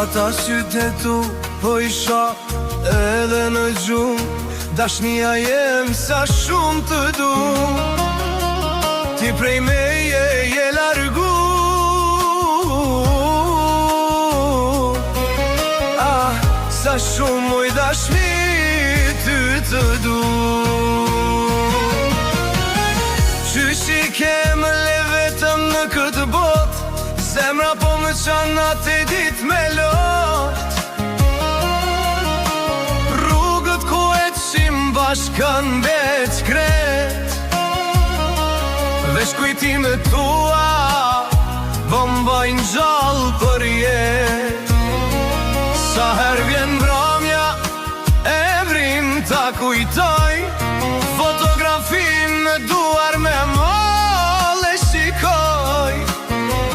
Ata sytë tu po isha edhe në gjumë, dashnia jem sa shumë të du. Ti prej meje je largu, sa shumë moj dashni ty të du. Qysh i kem le vetëm në këtë bot, zemra po më qanë atë dit me lot. Rrugët ku e qim bashkan veç kret, veç kujtime tua vëmbajnë gjatë.